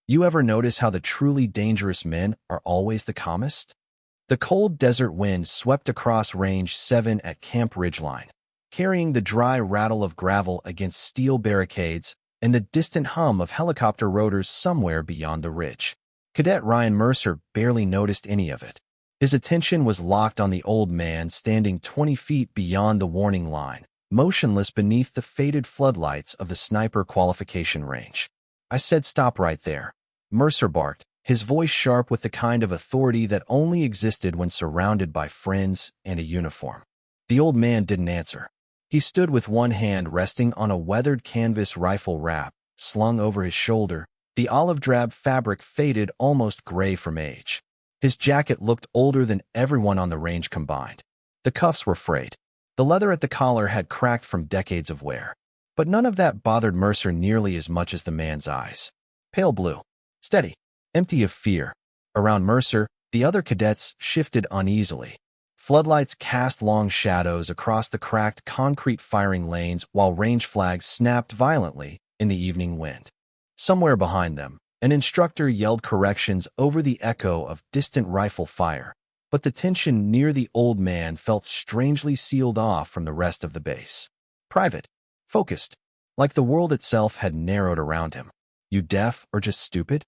You ever notice how the truly dangerous men are always the calmest? The cold desert wind swept across Range 7 at Camp Ridgeline, carrying the dry rattle of gravel against steel barricades and the distant hum of helicopter rotors somewhere beyond the ridge. Cadet Ryan Mercer barely noticed any of it. His attention was locked on the old man standing 20 feet beyond the warning line, motionless beneath the faded floodlights of the sniper qualification range. "I said stop right there," Mercer barked, his voice sharp with the kind of authority that only existed when surrounded by friends and a uniform. The old man didn't answer. He stood with one hand resting on a weathered canvas rifle wrap slung over his shoulder, the olive-drab fabric faded almost gray from age. His jacket looked older than everyone on the range combined. The cuffs were frayed. The leather at the collar had cracked from decades of wear. But none of that bothered Mercer nearly as much as the man's eyes. Pale blue, steady, empty of fear. Around Mercer, the other cadets shifted uneasily. Floodlights cast long shadows across the cracked concrete firing lanes while range flags snapped violently in the evening wind. Somewhere behind them, an instructor yelled corrections over the echo of distant rifle fire, but the tension near the old man felt strangely sealed off from the rest of the base. Private, focused, like the world itself had narrowed around him. "You deaf or just stupid?"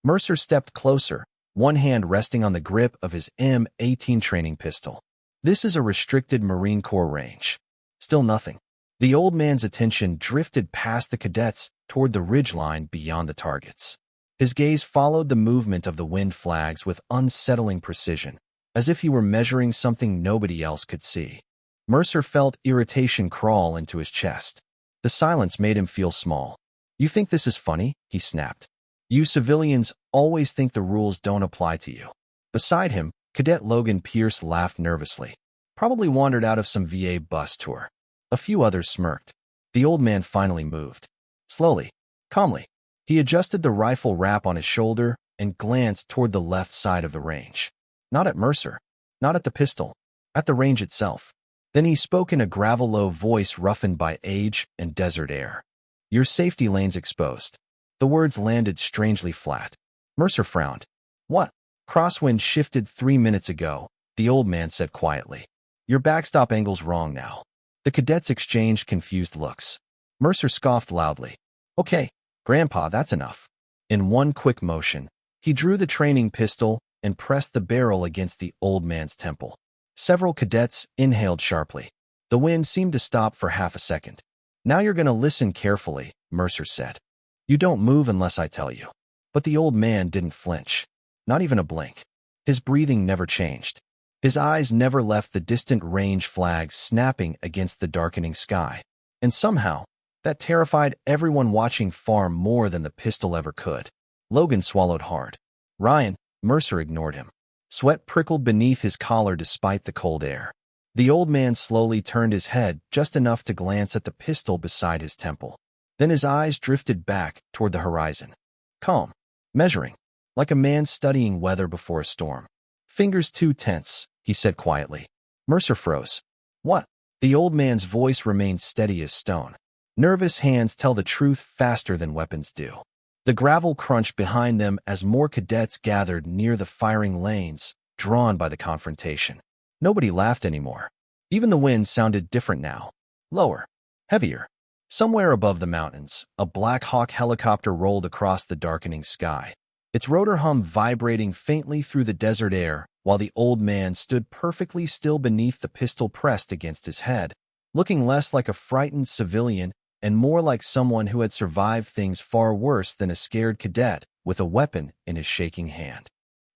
Mercer stepped closer, one hand resting on the grip of his M18 training pistol. "This is a restricted Marine Corps range." Still nothing. The old man's attention drifted past the cadets toward the ridgeline beyond the targets. His gaze followed the movement of the wind flags with unsettling precision, as if he were measuring something nobody else could see. Mercer felt irritation crawl into his chest. The silence made him feel small. "You think this is funny?" he snapped. "You civilians always think the rules don't apply to you." Beside him, Cadet Logan Pierce laughed nervously. Probably wandered out of some VA bus tour. A few others smirked. The old man finally moved. Slowly, calmly, he adjusted the rifle wrap on his shoulder and glanced toward the left side of the range. Not at Mercer, not at the pistol, at the range itself. Then he spoke in a gravel-low voice roughened by age and desert air. "Your safety lane's exposed." The words landed strangely flat. Mercer frowned. "What?" "Crosswind shifted 3 minutes ago," the old man said quietly. "Your backstop angle's wrong now." The cadets exchanged confused looks. Mercer scoffed loudly. "Okay, Grandpa, that's enough." In one quick motion, he drew the training pistol and pressed the barrel against the old man's temple. Several cadets inhaled sharply. The wind seemed to stop for half a second. "Now you're going to listen carefully," Mercer said. "You don't move unless I tell you." But the old man didn't flinch. Not even a blink. His breathing never changed. His eyes never left the distant range flags snapping against the darkening sky. And somehow, that terrified everyone watching far more than the pistol ever could. Logan swallowed hard. "Ryan," Mercer ignored him. Sweat prickled beneath his collar despite the cold air. The old man slowly turned his head just enough to glance at the pistol beside his temple. Then his eyes drifted back toward the horizon. Calm, measuring, like a man studying weather before a storm. "Fingers too tense," he said quietly. Mercer froze. "What?" The old man's voice remained steady as stone. "Nervous hands tell the truth faster than weapons do." The gravel crunched behind them as more cadets gathered near the firing lanes, drawn by the confrontation. Nobody laughed anymore. Even the wind sounded different now. Lower, heavier. Somewhere above the mountains, a Black Hawk helicopter rolled across the darkening sky, its rotor hum vibrating faintly through the desert air, while the old man stood perfectly still beneath the pistol pressed against his head, looking less like a frightened civilian and more like someone who had survived things far worse than a scared cadet with a weapon in his shaking hand.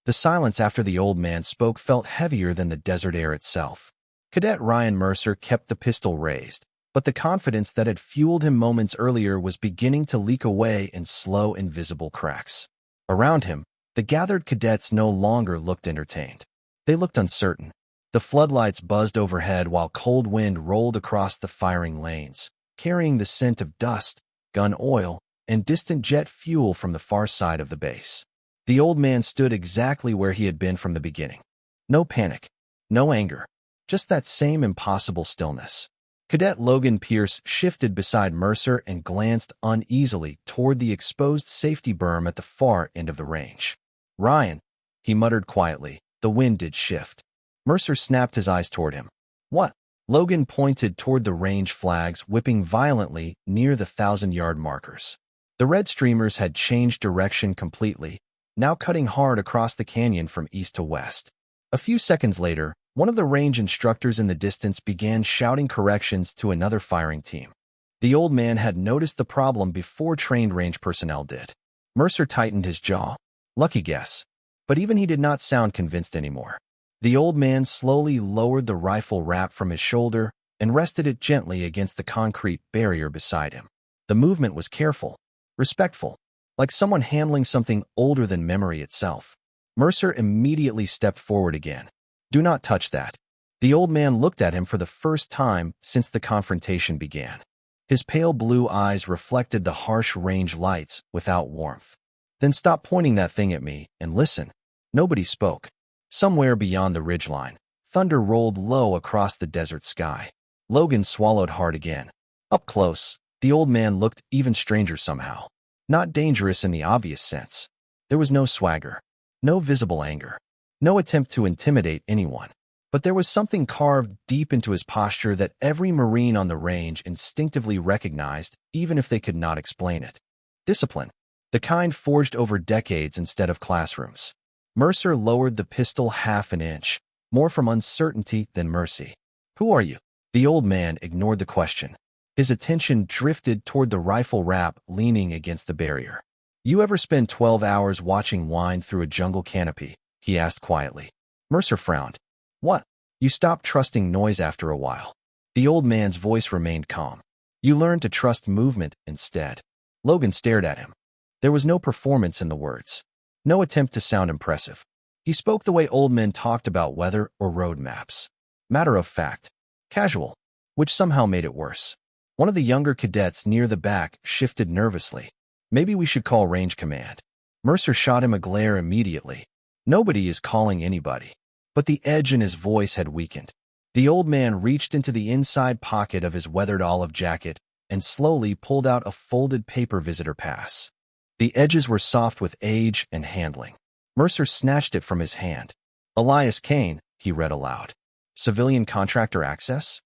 The silence after the old man spoke felt heavier than the desert air itself. Cadet Ryan Mercer kept the pistol raised, but the confidence that had fueled him moments earlier was beginning to leak away in slow, invisible cracks. Around him, the gathered cadets no longer looked entertained. They looked uncertain. The floodlights buzzed overhead while cold wind rolled across the firing lanes, carrying the scent of dust, gun oil, and distant jet fuel from the far side of the base. The old man stood exactly where he had been from the beginning. No panic, no anger, just that same impossible stillness. Cadet Logan Pierce shifted beside Mercer and glanced uneasily toward the exposed safety berm at the far end of the range. "Ryan," he muttered quietly. The wind did shift. Mercer snapped his eyes toward him. "What?" Logan pointed toward the range flags whipping violently near the 1,000-yard markers. The red streamers had changed direction completely, now cutting hard across the canyon from east to west. A few seconds later, one of the range instructors in the distance began shouting corrections to another firing team. The old man had noticed the problem before trained range personnel did. Mercer tightened his jaw. Lucky guess. But even he did not sound convinced anymore. The old man slowly lowered the rifle wrap from his shoulder and rested it gently against the concrete barrier beside him. The movement was careful, respectful, like someone handling something older than memory itself. Mercer immediately stepped forward again. "Do not touch that." The old man looked at him for the first time since the confrontation began. His pale blue eyes reflected the harsh range lights without warmth. "Then stop pointing that thing at me and listen." Nobody spoke. Somewhere beyond the ridgeline, thunder rolled low across the desert sky. Logan swallowed hard again. Up close, the old man looked even stranger somehow. Not dangerous in the obvious sense. There was no swagger, no visible anger, no attempt to intimidate anyone. But there was something carved deep into his posture that every Marine on the range instinctively recognized, even if they could not explain it. Discipline. The kind forged over decades instead of classrooms. Mercer lowered the pistol half an inch, more from uncertainty than mercy. "Who are you?" The old man ignored the question. His attention drifted toward the rifle wrap leaning against the barrier. "You ever spend 12 hours watching wind through a jungle canopy?" he asked quietly. Mercer frowned. "What?" "You stopped trusting noise after a while." The old man's voice remained calm. "You learned to trust movement instead." Logan stared at him. There was no performance in the words. No attempt to sound impressive. He spoke the way old men talked about weather or road maps. Matter of fact. Casual. Which somehow made it worse. One of the younger cadets near the back shifted nervously. "Maybe we should call range command." Mercer shot him a glare immediately. Nobody is calling anybody. But the edge in his voice had weakened. The old man reached into the inside pocket of his weathered olive jacket and slowly pulled out a folded paper visitor pass. The edges were soft with age and handling. Mercer snatched it from his hand. "Elias Kane," he read aloud. "Civilian contractor access?"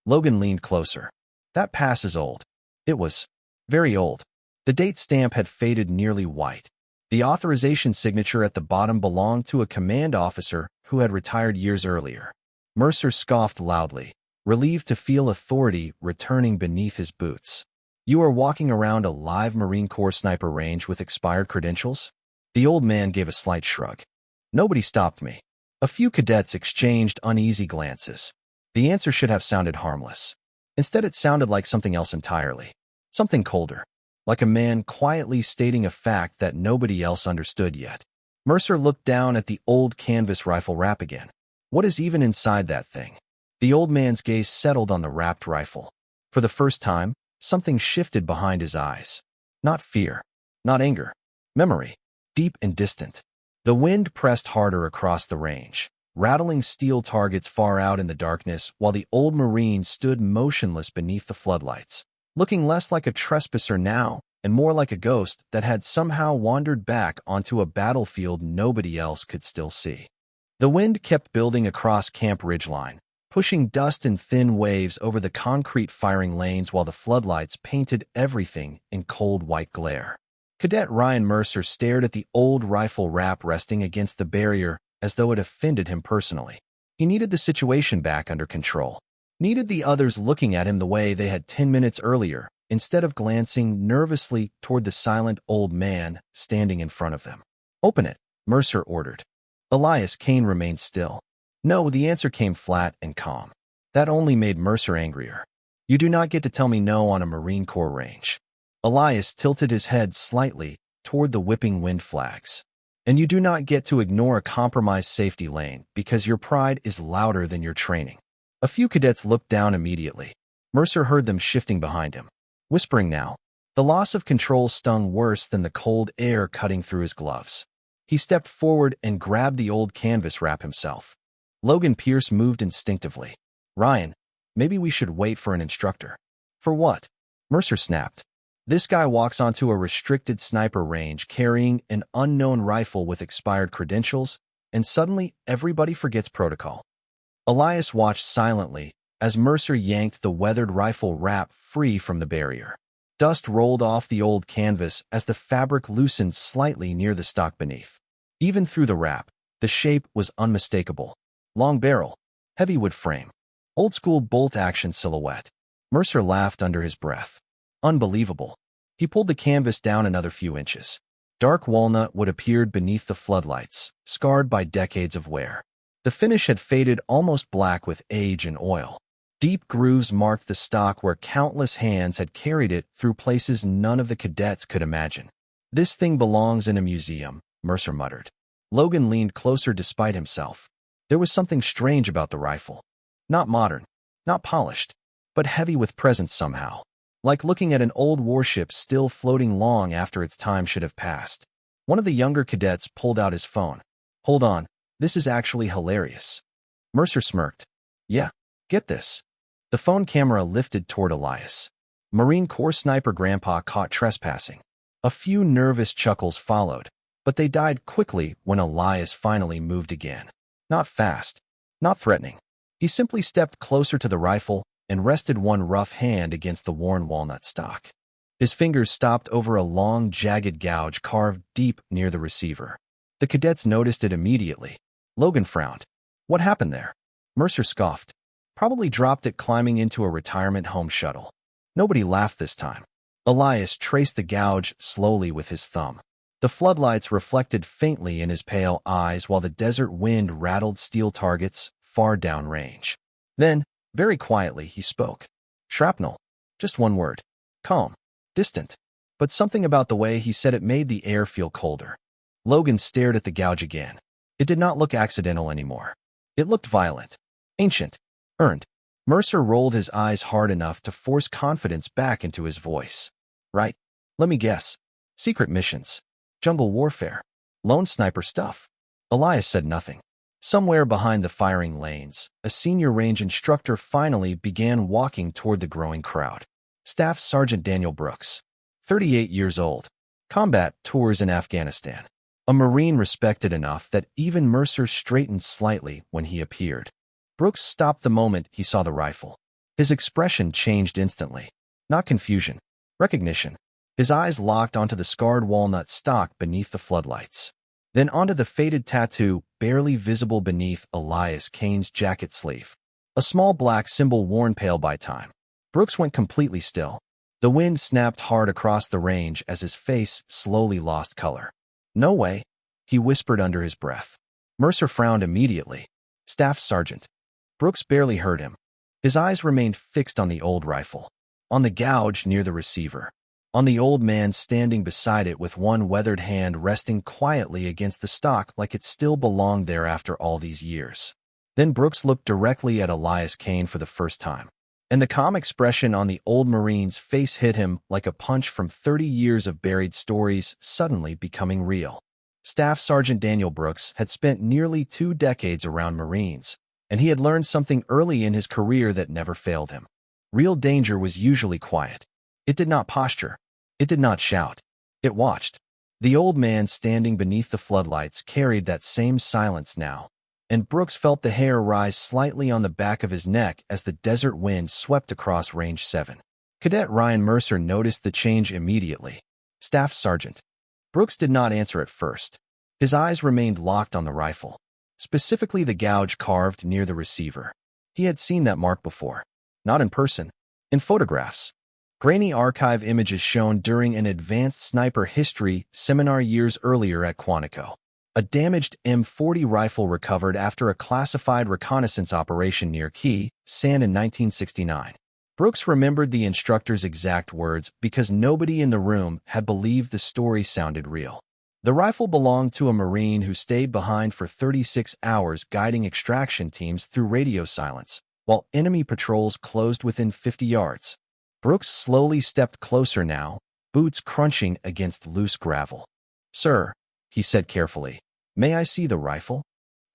Logan leaned closer. "That pass is old." It was very old. The date stamp had faded nearly white. The authorization signature at the bottom belonged to a command officer who had retired years earlier. Mercer scoffed loudly, relieved to feel authority returning beneath his boots. "You are walking around a live Marine Corps sniper range with expired credentials?" The old man gave a slight shrug. "Nobody stopped me." A few cadets exchanged uneasy glances. The answer should have sounded harmless. Instead, it sounded like something else entirely. Something colder. Like a man quietly stating a fact that nobody else understood yet. Mercer looked down at the old canvas rifle wrap again. "What is even inside that thing?" The old man's gaze settled on the wrapped rifle. For the first time, something shifted behind his eyes. Not fear. Not anger. Memory. Deep and distant. The wind pressed harder across the range, rattling steel targets far out in the darkness while the old Marine stood motionless beneath the floodlights, looking less like a trespasser now and more like a ghost that had somehow wandered back onto a battlefield nobody else could still see. The wind kept building across Camp Ridgeline, pushing dust in thin waves over the concrete firing lanes while the floodlights painted everything in cold white glare. Cadet Ryan Mercer stared at the old rifle wrap resting against the barrier as though it offended him personally. He needed the situation back under control. Needed the others looking at him the way they had 10 minutes earlier, instead of glancing nervously toward the silent old man standing in front of them. "Open it," Mercer ordered. Elias Kane remained still. No, the answer came flat and calm. That only made Mercer angrier. "You do not get to tell me no on a Marine Corps range." Elias tilted his head slightly toward the whipping wind flags. "And you do not get to ignore a compromised safety lane because your pride is louder than your training." A few cadets looked down immediately. Mercer heard them shifting behind him. Whispering now. The loss of control stung worse than the cold air cutting through his gloves. He stepped forward and grabbed the old canvas wrap himself. Logan Pierce moved instinctively. "Ryan, Maybe we should wait for an instructor. For what? Mercer snapped. This guy walks onto a restricted sniper range carrying an unknown rifle with expired credentials, and suddenly everybody forgets protocol. Elias watched silently as Mercer yanked the weathered rifle wrap free from the barrier. Dust rolled off the old canvas as the fabric loosened slightly near the stock beneath. Even through the wrap, the shape was unmistakable. Long barrel, heavy wood frame, old-school bolt-action silhouette. Mercer laughed under his breath. Unbelievable. He pulled the canvas down another few inches. Dark walnut wood appeared beneath the floodlights, scarred by decades of wear. The finish had faded almost black with age and oil. Deep grooves marked the stock where countless hands had carried it through places none of the cadets could imagine. This thing belongs in a museum, Mercer muttered. Logan leaned closer despite himself. There was something strange about the rifle. Not modern, not polished, but heavy with presence somehow. Like looking at an old warship still floating long after its time should have passed. One of the younger cadets pulled out his phone. Hold on, this is actually hilarious. Mercer smirked. Yeah, get this. The phone camera lifted toward Elias. Marine Corps sniper grandpa caught trespassing. A few nervous chuckles followed, but they died quickly when Elias finally moved again. Not fast, not threatening. He simply stepped closer to the rifle and rested one rough hand against the worn walnut stock. His fingers stopped over a long, jagged gouge carved deep near the receiver. The cadets noticed it immediately. Logan frowned. What happened there? Mercer scoffed. Probably dropped it climbing into a retirement home shuttle. Nobody laughed this time. Elias traced the gouge slowly with his thumb. The floodlights reflected faintly in his pale eyes while the desert wind rattled steel targets far downrange. Then, very quietly, he spoke. Shrapnel. Just one word. Calm. Distant. But something about the way he said it made the air feel colder. Logan stared at the gouge again. It did not look accidental anymore. It looked violent. Ancient. Earned. Mercer rolled his eyes hard enough to force confidence back into his voice. Right? Let me guess. Secret missions. Jungle warfare. Lone sniper stuff. Elias said nothing. Somewhere behind the firing lanes, a senior range instructor finally began walking toward the growing crowd. Staff Sergeant Daniel Brooks, 38 years old. Combat tours in Afghanistan. A Marine respected enough that even Mercer straightened slightly when he appeared. Brooks stopped the moment he saw the rifle. His expression changed instantly. Not confusion. Recognition. His eyes locked onto the scarred walnut stock beneath the floodlights. Then onto the faded tattoo barely visible beneath Elias Kane's jacket sleeve. A small black symbol worn pale by time. Brooks went completely still. The wind snapped hard across the range as his face slowly lost color. No way, he whispered under his breath. Mercer frowned immediately. Staff Sergeant. Brooks barely heard him. His eyes remained fixed on the old rifle. On the gouge near the receiver. On the old man standing beside it with one weathered hand resting quietly against the stock like it still belonged there after all these years. Then Brooks looked directly at Elias Kane for the first time. And the calm expression on the old Marine's face hit him like a punch from 30 years of buried stories suddenly becoming real. Staff Sergeant Daniel Brooks had spent nearly 2 decades around Marines, and he had learned something early in his career that never failed him. Real danger was usually quiet. It did not posture. It did not shout. It watched. The old man standing beneath the floodlights carried that same silence now, and Brooks felt the hair rise slightly on the back of his neck as the desert wind swept across Range 7. Cadet Ryan Mercer noticed the change immediately. Staff Sergeant. Brooks did not answer at first. His eyes remained locked on the rifle, specifically the gouge carved near the receiver. He had seen that mark before. Not in person. In photographs. Grainy archive images shown during an advanced sniper history seminar years earlier at Quantico. A damaged M40 rifle recovered after a classified reconnaissance operation near Key, San in 1969. Brooks remembered the instructor's exact words because nobody in the room had believed the story sounded real. The rifle belonged to a Marine who stayed behind for 36 hours guiding extraction teams through radio silence, while enemy patrols closed within 50 yards. Brooks slowly stepped closer now, boots crunching against loose gravel. Sir, he said carefully, may I see the rifle?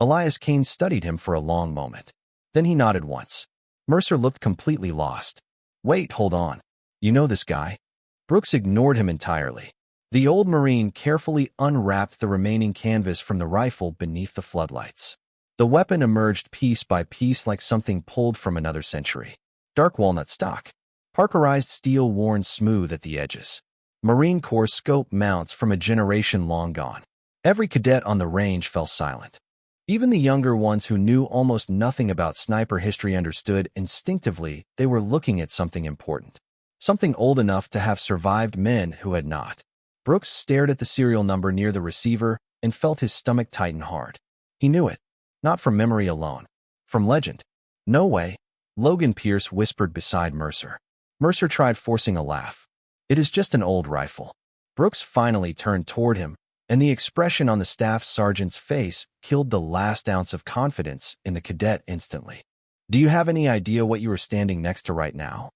Elias Kane studied him for a long moment. Then he nodded once. Mercer looked completely lost. Wait, hold on. You know this guy? Brooks ignored him entirely. The old Marine carefully unwrapped the remaining canvas from the rifle beneath the floodlights. The weapon emerged piece by piece like something pulled from another century. Dark walnut stock. Parkerized steel worn smooth at the edges. Marine Corps scope mounts from a generation long gone. Every cadet on the range fell silent. Even the younger ones who knew almost nothing about sniper history understood instinctively they were looking at something important. Something old enough to have survived men who had not. Brooks stared at the serial number near the receiver and felt his stomach tighten hard. He knew it. Not from memory alone. From legend. No way. Logan Pierce whispered beside Mercer. Mercer tried forcing a laugh. It is just an old rifle. Brooks finally turned toward him, and the expression on the staff sergeant's face killed the last ounce of confidence in the cadet instantly. Do you have any idea what you are standing next to right now?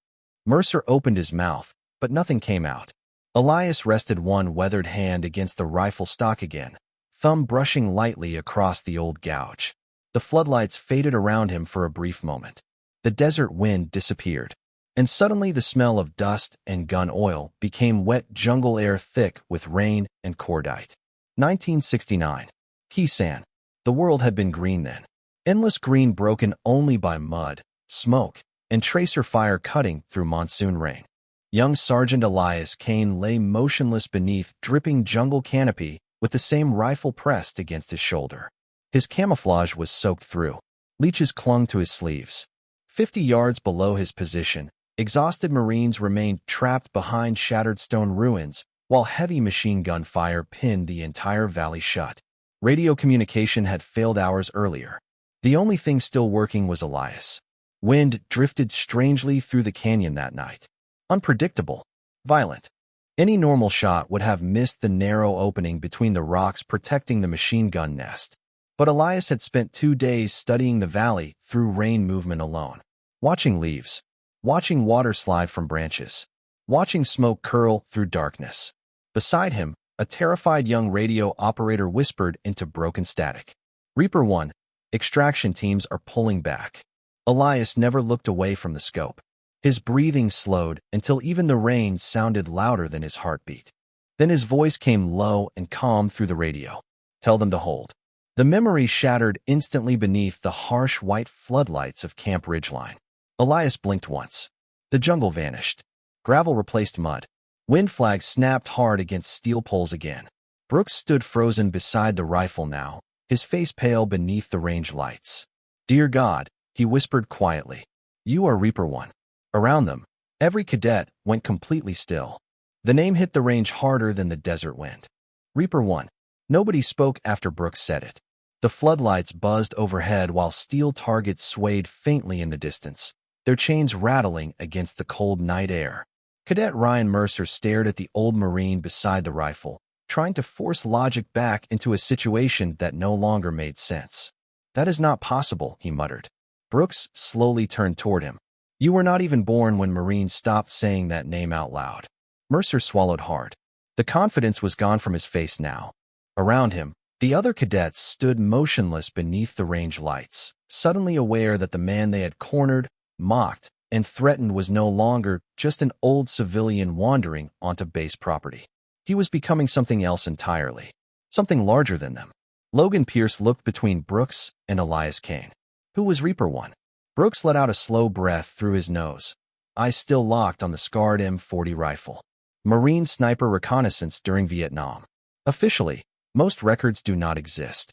Mercer opened his mouth, but nothing came out. Elias rested one weathered hand against the rifle stock again, thumb brushing lightly across the old gouge. The floodlights faded around him for a brief moment. The desert wind disappeared, and suddenly the smell of dust and gun oil became wet jungle air thick with rain and cordite. 1969. Kisan. The world had been green then. Endless green broken only by mud, smoke, and tracer fire cutting through monsoon rain. Young Sergeant Elias Kane lay motionless beneath dripping jungle canopy with the same rifle pressed against his shoulder. His camouflage was soaked through. Leeches clung to his sleeves. 50 yards below his position, exhausted Marines remained trapped behind shattered stone ruins, while heavy machine gun fire pinned the entire valley shut. Radio communication had failed hours earlier. The only thing still working was Elias. Wind drifted strangely through the canyon that night. Unpredictable. Violent. Any normal shot would have missed the narrow opening between the rocks protecting the machine gun nest. But Elias had spent 2 days studying the valley through rain movement alone. Watching leaves. Watching water slide from branches. Watching smoke curl through darkness. Beside him, a terrified young radio operator whispered into broken static. Reaper 1. Extraction teams are pulling back. Elias never looked away from the scope. His breathing slowed until even the rain sounded louder than his heartbeat. Then his voice came low and calm through the radio. Tell them to hold. The memory shattered instantly beneath the harsh white floodlights of Camp Ridgeline. Elias blinked once. The jungle vanished. Gravel replaced mud. Wind flags snapped hard against steel poles again. Brooks stood frozen beside the rifle now, his face pale beneath the range lights. Dear God, he whispered quietly. You are Reaper 1. Around them, every cadet went completely still. The name hit the range harder than the desert wind. Reaper 1. Nobody spoke after Brooks said it. The floodlights buzzed overhead while steel targets swayed faintly in the distance, their chains rattling against the cold night air. Cadet Ryan Mercer stared at the old Marine beside the rifle, trying to force logic back into a situation that no longer made sense. That is not possible, he muttered. Brooks slowly turned toward him. You were not even born when Marines stopped saying that name out loud. Mercer swallowed hard. The confidence was gone from his face now. Around him, the other cadets stood motionless beneath the range lights, suddenly aware that the man they had cornered, mocked, and threatened was no longer just an old civilian wandering onto base property. He was becoming something else entirely, something larger than them. Logan Pierce looked between Brooks and Elias Kane. Who was Reaper 1? Brooks let out a slow breath through his nose, eyes still locked on the scarred M40 rifle. Marine sniper reconnaissance during Vietnam. Officially, most records do not exist.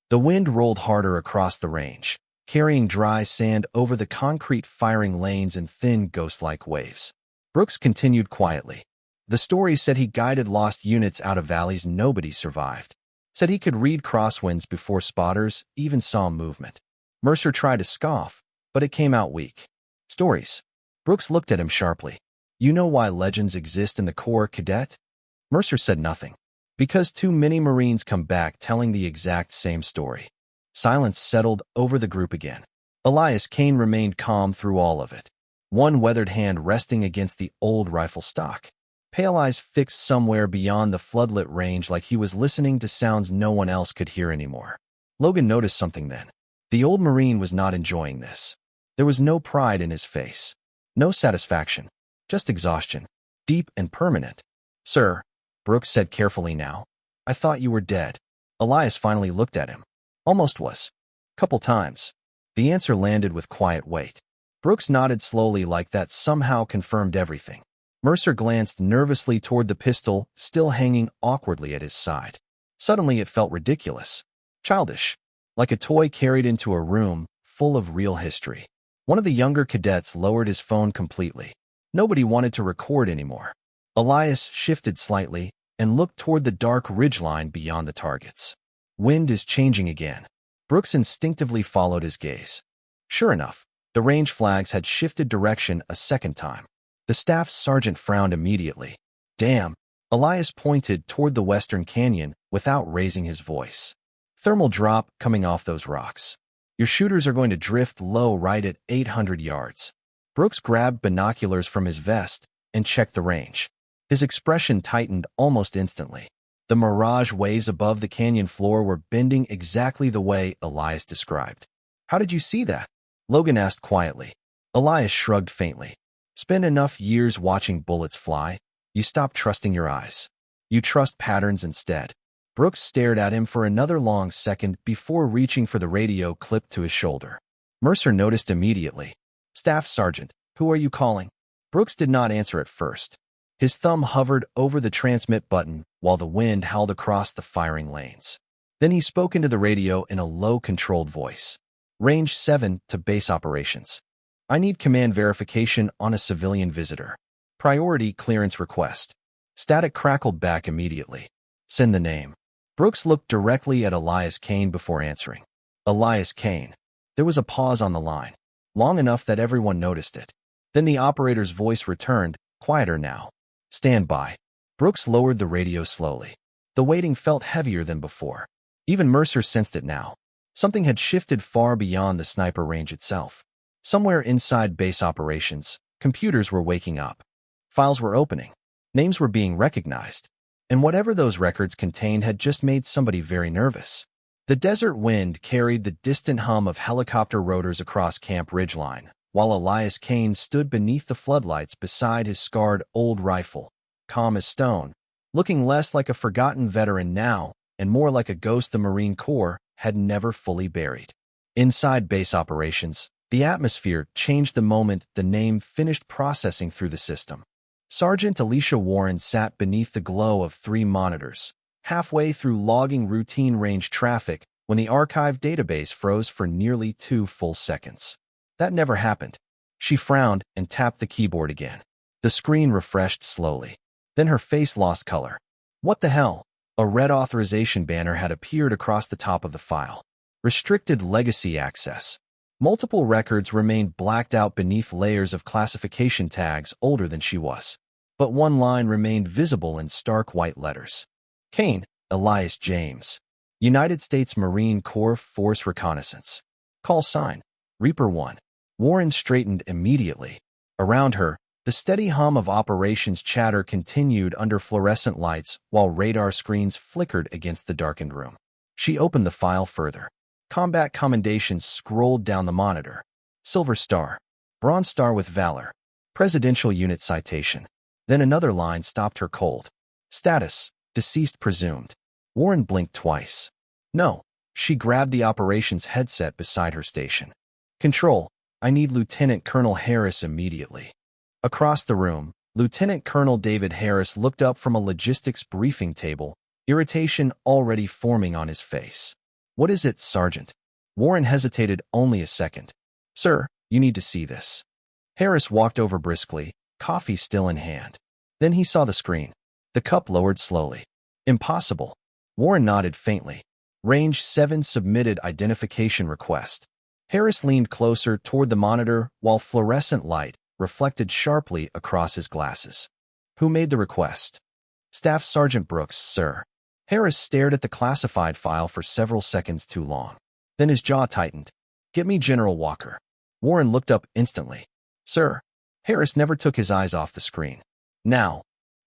The wind rolled harder across the range, carrying dry sand over the concrete firing lanes in thin ghost-like waves. Brooks continued quietly. The story said he guided lost units out of valleys nobody survived. Said he could read crosswinds before spotters even saw movement. Mercer tried to scoff, but it came out weak. Stories. Brooks looked at him sharply. You know why legends exist in the Corps, Cadet? Mercer said nothing. Because too many Marines come back telling the exact same story. Silence settled over the group again. Elias Kane remained calm through all of it, one weathered hand resting against the old rifle stock, pale eyes fixed somewhere beyond the floodlit range like he was listening to sounds no one else could hear anymore. Logan noticed something then. The old Marine was not enjoying this. There was no pride in his face. No satisfaction. Just exhaustion. Deep and permanent. Sir, Brooks said carefully now. I thought you were dead. Elias finally looked at him. Almost was. Couple times. The answer landed with quiet weight. Brooks nodded slowly like that somehow confirmed everything. Mercer glanced nervously toward the pistol, still hanging awkwardly at his side. Suddenly it felt ridiculous. Childish. Like a toy carried into a room full of real history. One of the younger cadets lowered his phone completely. Nobody wanted to record anymore. Elias shifted slightly and looked toward the dark ridgeline beyond the targets. Wind is changing again. Brooks instinctively followed his gaze. Sure enough, the range flags had shifted direction a second time. The staff sergeant frowned immediately. Damn. Elias pointed toward the western canyon without raising his voice. Thermal drop coming off those rocks. Your shooters are going to drift low right at 800 yards. Brooks grabbed binoculars from his vest and checked the range. His expression tightened almost instantly. The mirage waves above the canyon floor were bending exactly the way Elias described. How did you see that? Logan asked quietly. Elias shrugged faintly. Spend enough years watching bullets fly, you stop trusting your eyes. You trust patterns instead. Brooks stared at him for another long second before reaching for the radio clipped to his shoulder. Mercer noticed immediately. Staff Sergeant, who are you calling? Brooks did not answer at first. His thumb hovered over the transmit button while the wind howled across the firing lanes. Then he spoke into the radio in a low, controlled voice. Range 7 to base operations. I need command verification on a civilian visitor. Priority clearance request. Static crackled back immediately. Send the name. Brooks looked directly at Elias Kane before answering. Elias Kane. There was a pause on the line, long enough that everyone noticed it. Then the operator's voice returned, quieter now. Stand by. Brooks lowered the radio slowly. The waiting felt heavier than before. Even Mercer sensed it now. Something had shifted far beyond the sniper range itself. Somewhere inside base operations, computers were waking up. Files were opening. Names were being recognized. And whatever those records contained had just made somebody very nervous. The desert wind carried the distant hum of helicopter rotors across Camp Ridgeline, while Elias Kane stood beneath the floodlights beside his scarred old rifle, calm as stone, looking less like a forgotten veteran now and more like a ghost the Marine Corps had never fully buried. Inside base operations, the atmosphere changed the moment the name finished processing through the system. Sergeant Alicia Warren sat beneath the glow of 3 monitors, halfway through logging routine range traffic when the archive database froze for nearly 2 full seconds. That never happened. She frowned and tapped the keyboard again. The screen refreshed slowly. Then her face lost color. What the hell? A red authorization banner had appeared across the top of the file. Restricted legacy access. Multiple records remained blacked out beneath layers of classification tags older than she was. But one line remained visible in stark white letters. Kane, Elias James. United States Marine Corps Force Reconnaissance. Call sign. Reaper 1. Warren straightened immediately. Around her, the steady hum of operations chatter continued under fluorescent lights while radar screens flickered against the darkened room. She opened the file further. Combat commendations scrolled down the monitor. Silver Star. Bronze Star with Valor. Presidential Unit Citation. Then another line stopped her cold. Status. Deceased presumed. Warren blinked twice. No. She grabbed the operations headset beside her station. Control. I need Lieutenant Colonel Harris immediately. Across the room, Lieutenant Colonel David Harris looked up from a logistics briefing table, irritation already forming on his face. What is it, Sergeant? Warren hesitated only a second. Sir, you need to see this. Harris walked over briskly, coffee still in hand. Then he saw the screen. The cup lowered slowly. Impossible. Warren nodded faintly. Range 7 submitted identification request. Harris leaned closer toward the monitor while fluorescent light reflected sharply across his glasses. Who made the request? Staff Sergeant Brooks, sir. Harris stared at the classified file for several seconds too long. Then his jaw tightened. Get me General Walker. Warren looked up instantly. Sir. Harris never took his eyes off the screen. Now.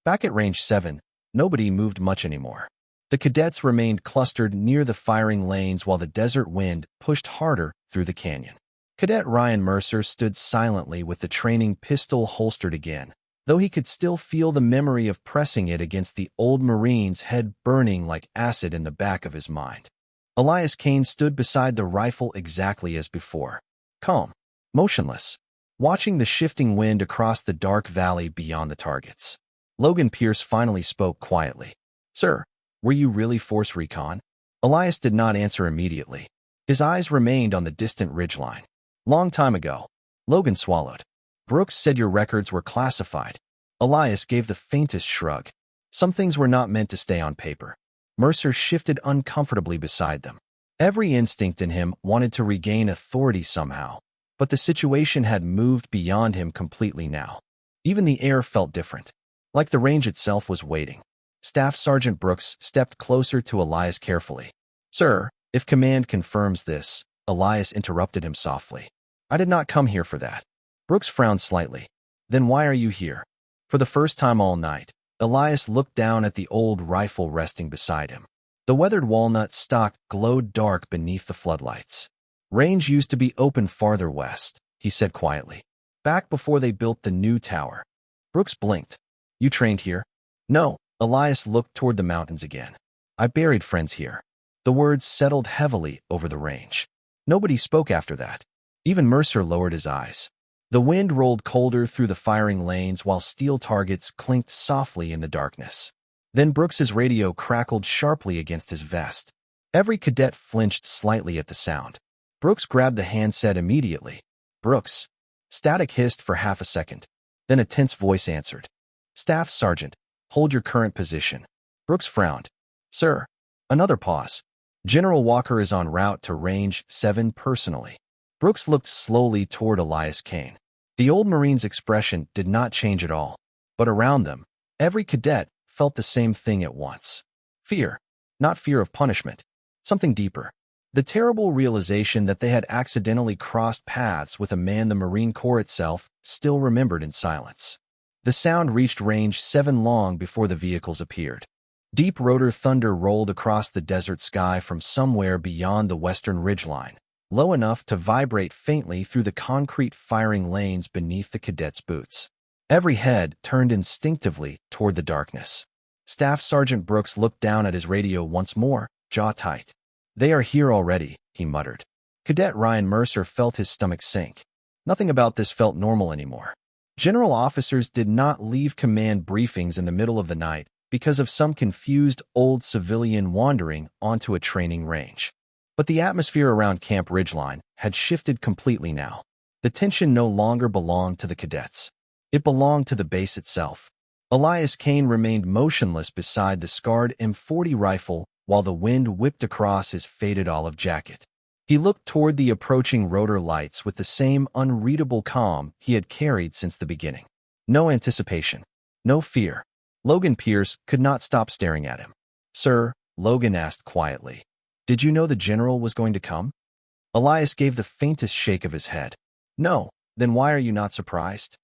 Back at range 7, nobody moved much anymore. The cadets remained clustered near the firing lanes while the desert wind pushed harder through the canyon. Cadet Ryan Mercer stood silently with the training pistol holstered again, though he could still feel the memory of pressing it against the old Marine's head burning like acid in the back of his mind. Elias Kane stood beside the rifle exactly as before, calm, motionless, watching the shifting wind across the dark valley beyond the targets. Logan Pierce finally spoke quietly. "Sir, were you really Force Recon?" Elias did not answer immediately. His eyes remained on the distant ridgeline. "Long time ago." Logan swallowed. "Brooks said your records were classified." Elias gave the faintest shrug. "Some things were not meant to stay on paper." Mercer shifted uncomfortably beside them. Every instinct in him wanted to regain authority somehow, but the situation had moved beyond him completely now. Even the air felt different, like the range itself was waiting. Staff Sergeant Brooks stepped closer to Elias carefully. "Sir, if command confirms this," Elias interrupted him softly. "I did not come here for that." Brooks frowned slightly. "Then why are you here?" For the first time all night, Elias looked down at the old rifle resting beside him. The weathered walnut stock glowed dark beneath the floodlights. "Range used to be open farther west," he said quietly, "back before they built the new tower." Brooks blinked. "You trained here?" "No." Elias looked toward the mountains again. "I buried friends here." The words settled heavily over the range. Nobody spoke after that. Even Mercer lowered his eyes. The wind rolled colder through the firing lanes while steel targets clinked softly in the darkness. Then Brooks's radio crackled sharply against his vest. Every cadet flinched slightly at the sound. Brooks grabbed the handset immediately. "Brooks." Static hissed for half a second. Then a tense voice answered. "Staff Sergeant, hold your current position." Brooks frowned. "Sir." Another pause. "General Walker is en route to Range 7 personally." Brooks looked slowly toward Elias Kane. The old Marine's expression did not change at all, but around them, every cadet felt the same thing at once. Fear. Not fear of punishment. Something deeper. The terrible realization that they had accidentally crossed paths with a man the Marine Corps itself still remembered in silence. The sound reached Range 7 long before the vehicles appeared. Deep rotor thunder rolled across the desert sky from somewhere beyond the western ridgeline, low enough to vibrate faintly through the concrete firing lanes beneath the cadets' boots. Every head turned instinctively toward the darkness. Staff Sergeant Brooks looked down at his radio once more, jaw tight. "They are here already," he muttered. Cadet Ryan Mercer felt his stomach sink. Nothing about this felt normal anymore. General officers did not leave command briefings in the middle of the night because of some confused old civilian wandering onto a training range. But the atmosphere around Camp Ridgeline had shifted completely now. The tension no longer belonged to the cadets. It belonged to the base itself. Elias Kane remained motionless beside the scarred M40 rifle while the wind whipped across his faded olive jacket. He looked toward the approaching rotor lights with the same unreadable calm he had carried since the beginning. No anticipation. No fear. Logan Pierce could not stop staring at him. "Sir," Logan asked quietly, "did you know the general was going to come?" Elias gave the faintest shake of his head. "No." "Then why are you not surprised?"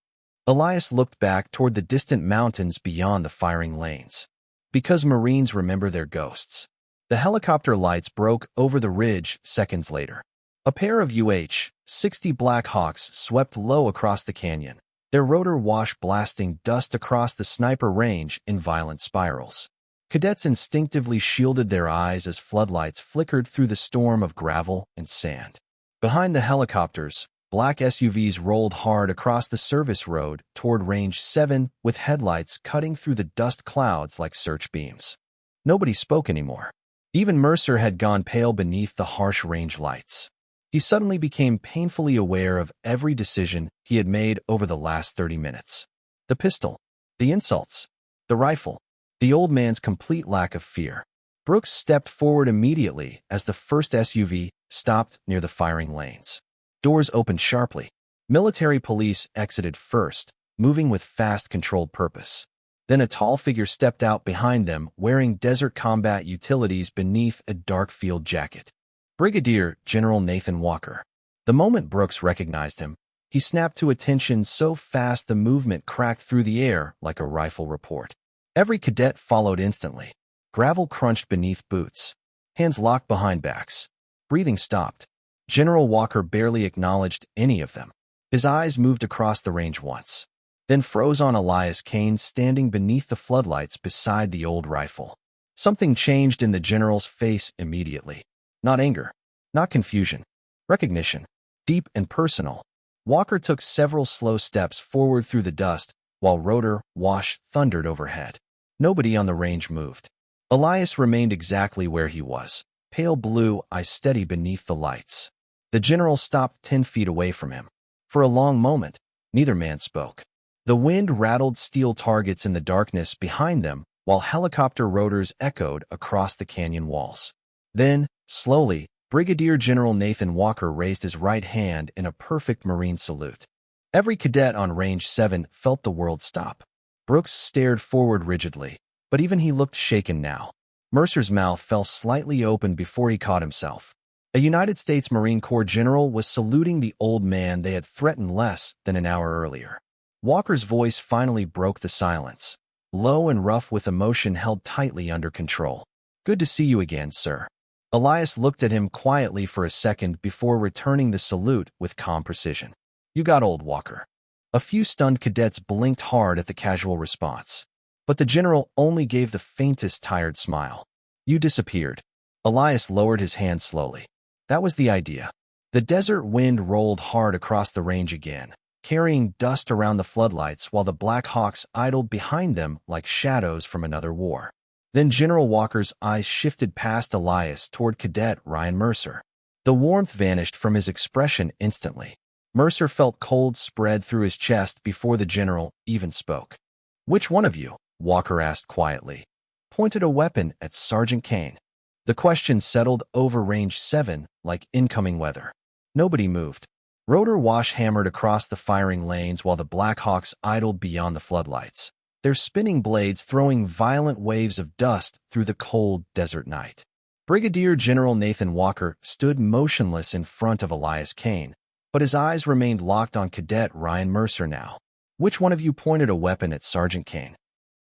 Elias looked back toward the distant mountains beyond the firing lanes. "Because Marines remember their ghosts." The helicopter lights broke over the ridge seconds later. A pair of UH-60 Black Hawks swept low across the canyon, their rotor wash blasting dust across the sniper range in violent spirals. Cadets instinctively shielded their eyes as floodlights flickered through the storm of gravel and sand. Behind the helicopters, black SUVs rolled hard across the service road toward Range 7 with headlights cutting through the dust clouds like search beams. Nobody spoke anymore. Even Mercer had gone pale beneath the harsh range lights. He suddenly became painfully aware of every decision he had made over the last 30 minutes. The pistol, the insults, the rifle, the old man's complete lack of fear. Brooks stepped forward immediately as the first SUV stopped near the firing lanes. Doors opened sharply. Military police exited first, moving with fast, controlled purpose. Then a tall figure stepped out behind them, wearing desert combat utilities beneath a dark field jacket. Brigadier General Nathan Walker. The moment Brooks recognized him, he snapped to attention so fast the movement cracked through the air like a rifle report. Every cadet followed instantly. Gravel crunched beneath boots. Hands locked behind backs. Breathing stopped. General Walker barely acknowledged any of them. His eyes moved across the range once, then froze on Elias Kane standing beneath the floodlights beside the old rifle. Something changed in the general's face immediately. Not anger, not confusion, recognition, deep and personal. Walker took several slow steps forward through the dust while rotor wash thundered overhead. Nobody on the range moved. Elias remained exactly where he was, pale blue eyes steady beneath the lights. The general stopped 10 feet away from him. For a long moment, neither man spoke. The wind rattled steel targets in the darkness behind them while helicopter rotors echoed across the canyon walls. Then, slowly, Brigadier General Nathan Walker raised his right hand in a perfect Marine salute. Every cadet on Range 7 felt the world stop. Brooks stared forward rigidly, but even he looked shaken now. Mercer's mouth fell slightly open before he caught himself. A United States Marine Corps general was saluting the old man they had threatened less than an hour earlier. Walker's voice finally broke the silence, low and rough with emotion held tightly under control. "Good to see you again, sir." Elias looked at him quietly for a second before returning the salute with calm precision. "You got old, Walker." A few stunned cadets blinked hard at the casual response, but the general only gave the faintest tired smile. "You disappeared." Elias lowered his hand slowly. That was the idea. The desert wind rolled hard across the range again, carrying dust around the floodlights while the Black Hawks idled behind them like shadows from another war. Then General Walker's eyes shifted past Elias toward Cadet Ryan Mercer. The warmth vanished from his expression instantly. Mercer felt cold spread through his chest before the general even spoke. "Which one of you?" Walker asked quietly. Pointed a weapon at Sergeant Kane. The question settled over Range 7 like incoming weather. Nobody moved. Rotor wash hammered across the firing lanes while the Black Hawks idled beyond the floodlights, their spinning blades throwing violent waves of dust through the cold desert night. Brigadier General Nathan Walker stood motionless in front of Elias Kane, but his eyes remained locked on Cadet Ryan Mercer now. "Which one of you pointed a weapon at Sergeant Kane?"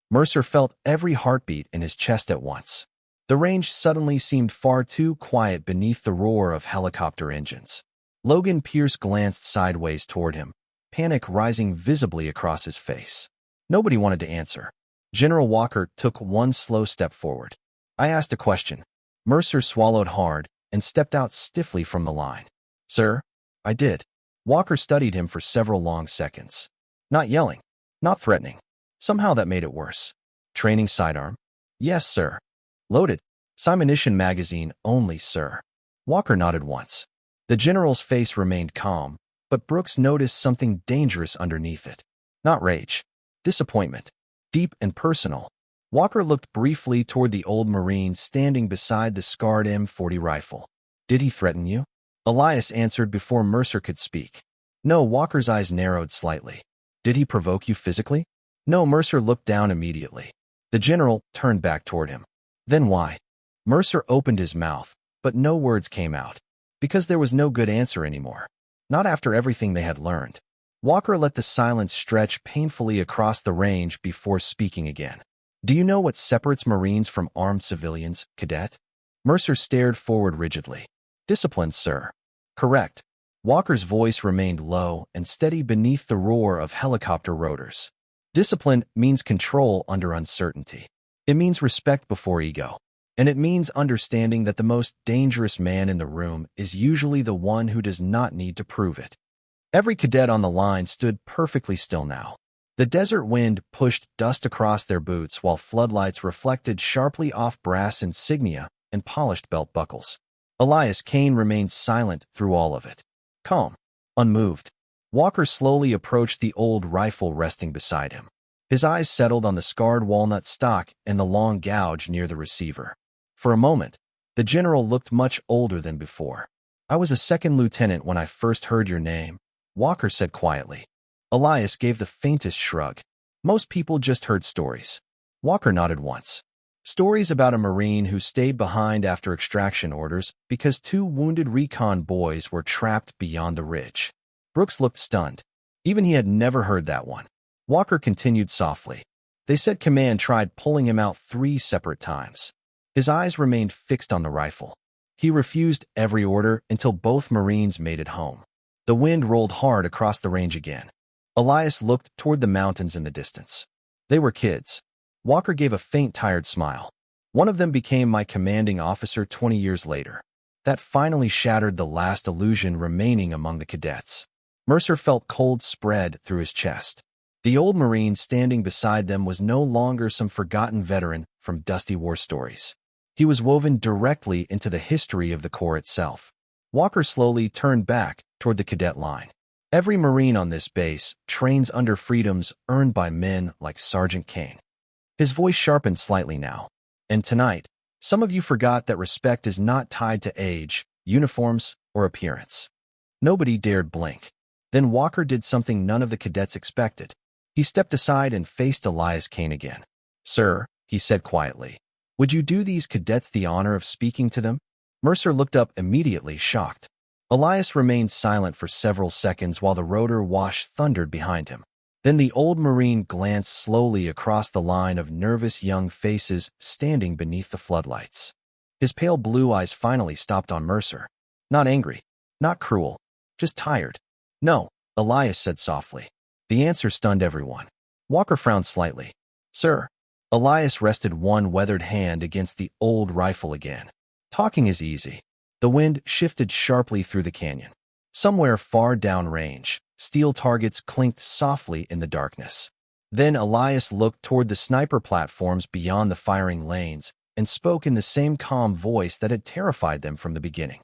Mercer felt every heartbeat in his chest at once. The range suddenly seemed far too quiet beneath the roar of helicopter engines. Logan Pierce glanced sideways toward him, panic rising visibly across his face. Nobody wanted to answer. General Walker took one slow step forward. "I asked a question." Mercer swallowed hard and stepped out stiffly from the line. "Sir?" "I did." Walker studied him for several long seconds. Not yelling, not threatening. Somehow that made it worse. "Training sidearm?" "Yes, sir." "Loaded?" "Simunition magazine only, sir." Walker nodded once. The general's face remained calm, but Brooks noticed something dangerous underneath it. Not rage. Disappointment. Deep and personal. Walker looked briefly toward the old Marine standing beside the scarred M40 rifle. "Did he threaten you?" Elias answered before Mercer could speak. "No." Walker's eyes narrowed slightly. "Did he provoke you physically?" "No." Mercer looked down immediately. The general turned back toward him. "Then why?" Mercer opened his mouth, but no words came out. Because there was no good answer anymore. Not after everything they had learned. Walker let the silence stretch painfully across the range before speaking again. "Do you know what separates Marines from armed civilians, Cadet?" Mercer stared forward rigidly. "Discipline, sir." "Correct." Walker's voice remained low and steady beneath the roar of helicopter rotors. "Discipline means control under uncertainty. It means respect before ego. And it means understanding that the most dangerous man in the room is usually the one who does not need to prove it." Every cadet on the line stood perfectly still now. The desert wind pushed dust across their boots while floodlights reflected sharply off brass insignia and polished belt buckles. Elias Kane remained silent through all of it. Calm, unmoved. Walker slowly approached the old rifle resting beside him. His eyes settled on the scarred walnut stock and the long gouge near the receiver. For a moment, the general looked much older than before. "I was a second lieutenant when I first heard your name," Walker said quietly. Elias gave the faintest shrug. "Most people just heard stories." Walker nodded once. Stories about a Marine who stayed behind after extraction orders because two wounded recon boys were trapped beyond the ridge. Brooks looked stunned. Even he had never heard that one. Walker continued softly. "They said command tried pulling him out 3 separate times." His eyes remained fixed on the rifle. He refused every order until both Marines made it home. The wind rolled hard across the range again. Elias looked toward the mountains in the distance. They were kids. Walker gave a faint, tired smile. One of them became my commanding officer 20 years later. That finally shattered the last illusion remaining among the cadets. Mercer felt cold spread through his chest. The old Marine standing beside them was no longer some forgotten veteran from dusty war stories. He was woven directly into the history of the Corps itself. Walker slowly turned back toward the cadet line. Every Marine on this base trains under freedoms earned by men like Sergeant Kane. His voice sharpened slightly now. And tonight, some of you forgot that respect is not tied to age, uniforms, or appearance. Nobody dared blink. Then Walker did something none of the cadets expected. He stepped aside and faced Elias Kane again. "Sir," he said quietly, "would you do these cadets the honor of speaking to them?" Mercer looked up immediately, shocked. Elias remained silent for several seconds while the rotor wash thundered behind him. Then the old Marine glanced slowly across the line of nervous young faces standing beneath the floodlights. His pale blue eyes finally stopped on Mercer. Not angry, not cruel, just tired. "No," Elias said softly. The answer stunned everyone. Walker frowned slightly. "Sir." Elias rested one weathered hand against the old rifle again. "Talking is easy." The wind shifted sharply through the canyon. Somewhere far downrange, steel targets clinked softly in the darkness. Then Elias looked toward the sniper platforms beyond the firing lanes and spoke in the same calm voice that had terrified them from the beginning.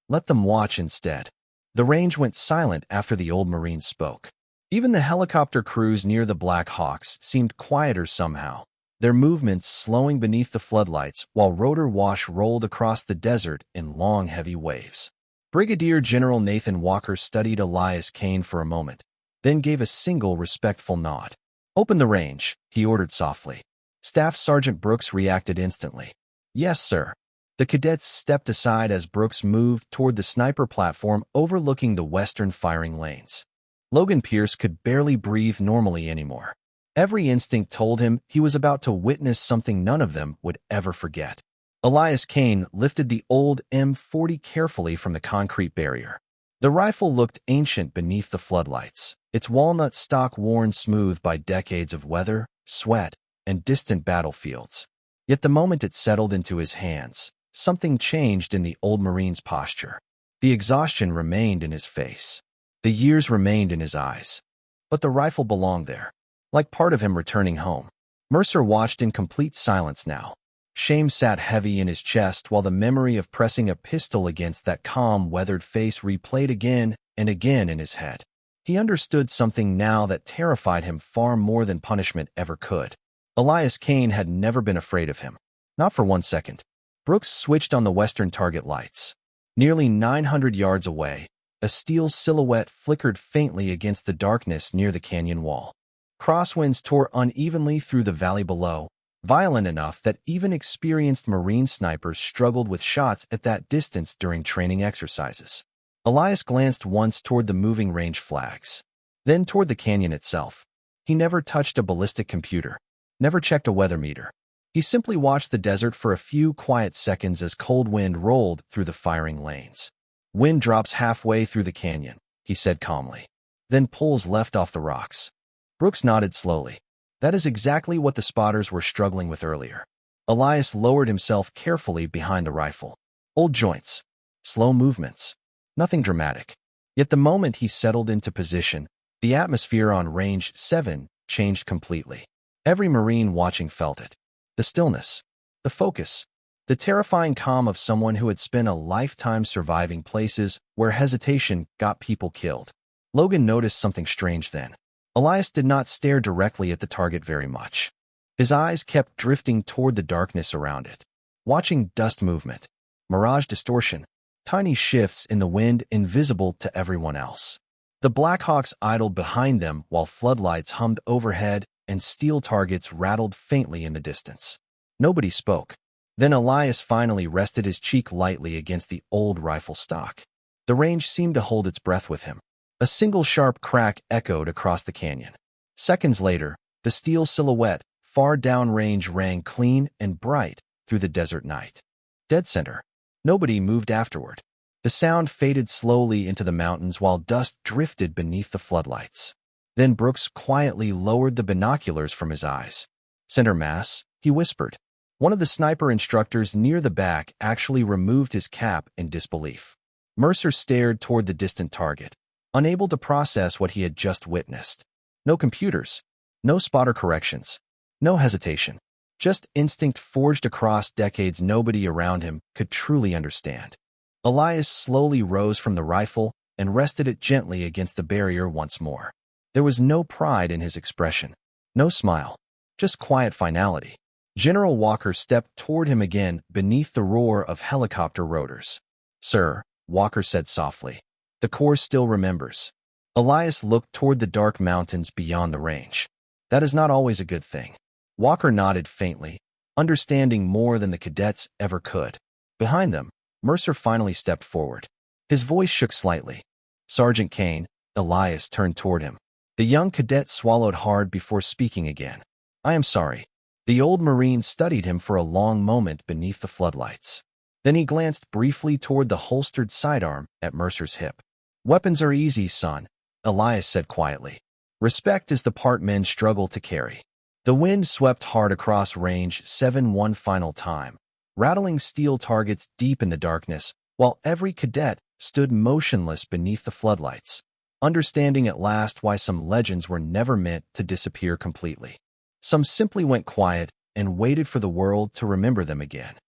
"Let them watch instead." The range went silent after the old Marine spoke. Even the helicopter crews near the Black Hawks seemed quieter somehow, their movements slowing beneath the floodlights while rotor wash rolled across the desert in long, heavy waves. Brigadier General Nathan Walker studied Elias Kane for a moment, then gave a single respectful nod. "Open the range," he ordered softly. Staff Sergeant Brooks reacted instantly. "Yes, sir." The cadets stepped aside as Brooks moved toward the sniper platform overlooking the western firing lanes. Logan Pierce could barely breathe normally anymore. Every instinct told him he was about to witness something none of them would ever forget. Elias Kane lifted the old M40 carefully from the concrete barrier. The rifle looked ancient beneath the floodlights, its walnut stock worn smooth by decades of weather, sweat, and distant battlefields. Yet the moment it settled into his hands, something changed in the old Marine's posture. The exhaustion remained in his face. The years remained in his eyes. But the rifle belonged there, like part of him returning home. Mercer watched in complete silence now. Shame sat heavy in his chest while the memory of pressing a pistol against that calm, weathered face replayed again and again in his head. He understood something now that terrified him far more than punishment ever could. Elias Kane had never been afraid of him. Not for 1 second. Brooks switched on the western target lights. Nearly 900 yards away, a steel silhouette flickered faintly against the darkness near the canyon wall. Crosswinds tore unevenly through the valley below, violent enough that even experienced Marine snipers struggled with shots at that distance during training exercises. Elias glanced once toward the moving range flags, then toward the canyon itself. He never touched a ballistic computer, never checked a weather meter. He simply watched the desert for a few quiet seconds as cold wind rolled through the firing lanes. "Wind drops halfway through the canyon," he said calmly, then pulls left off the rocks. Brooks nodded slowly. That is exactly what the spotters were struggling with earlier. Elias lowered himself carefully behind the rifle. Old joints, slow movements, nothing dramatic. Yet the moment he settled into position, the atmosphere on range 7 changed completely. Every Marine watching felt it. The stillness, the focus, the terrifying calm of someone who had spent a lifetime surviving places where hesitation got people killed. Logan noticed something strange then. Elias did not stare directly at the target very much. His eyes kept drifting toward the darkness around it, watching dust movement, mirage distortion, tiny shifts in the wind invisible to everyone else. The Blackhawks idled behind them while floodlights hummed overhead and steel targets rattled faintly in the distance. Nobody spoke. Then Elias finally rested his cheek lightly against the old rifle stock. The range seemed to hold its breath with him. A single sharp crack echoed across the canyon. Seconds later, the steel silhouette far downrange rang clean and bright through the desert night. Dead center. Nobody moved afterward. The sound faded slowly into the mountains while dust drifted beneath the floodlights. Then Brooks quietly lowered the binoculars from his eyes. "Center mass," he whispered. One of the sniper instructors near the back actually removed his cap in disbelief. Mercer stared toward the distant target, unable to process what he had just witnessed. No computers, no spotter corrections, no hesitation. Just instinct forged across decades nobody around him could truly understand. Elias slowly rose from the rifle and rested it gently against the barrier once more. There was no pride in his expression, no smile, just quiet finality. General Walker stepped toward him again beneath the roar of helicopter rotors. "Sir," Walker said softly, "the Corps still remembers." Elias looked toward the dark mountains beyond the range. "That is not always a good thing." Walker nodded faintly, understanding more than the cadets ever could. Behind them, Mercer finally stepped forward. His voice shook slightly. "Sergeant Kane." Elias turned toward him. The young cadet swallowed hard before speaking again. "I am sorry." The old Marine studied him for a long moment beneath the floodlights. Then he glanced briefly toward the holstered sidearm at Mercer's hip. "Weapons are easy, son," Elias said quietly. "Respect is the part men struggle to carry." The wind swept hard across range 7 one final time, rattling steel targets deep in the darkness, while every cadet stood motionless beneath the floodlights, understanding at last why some legends were never meant to disappear completely. Some simply went quiet and waited for the world to remember them again.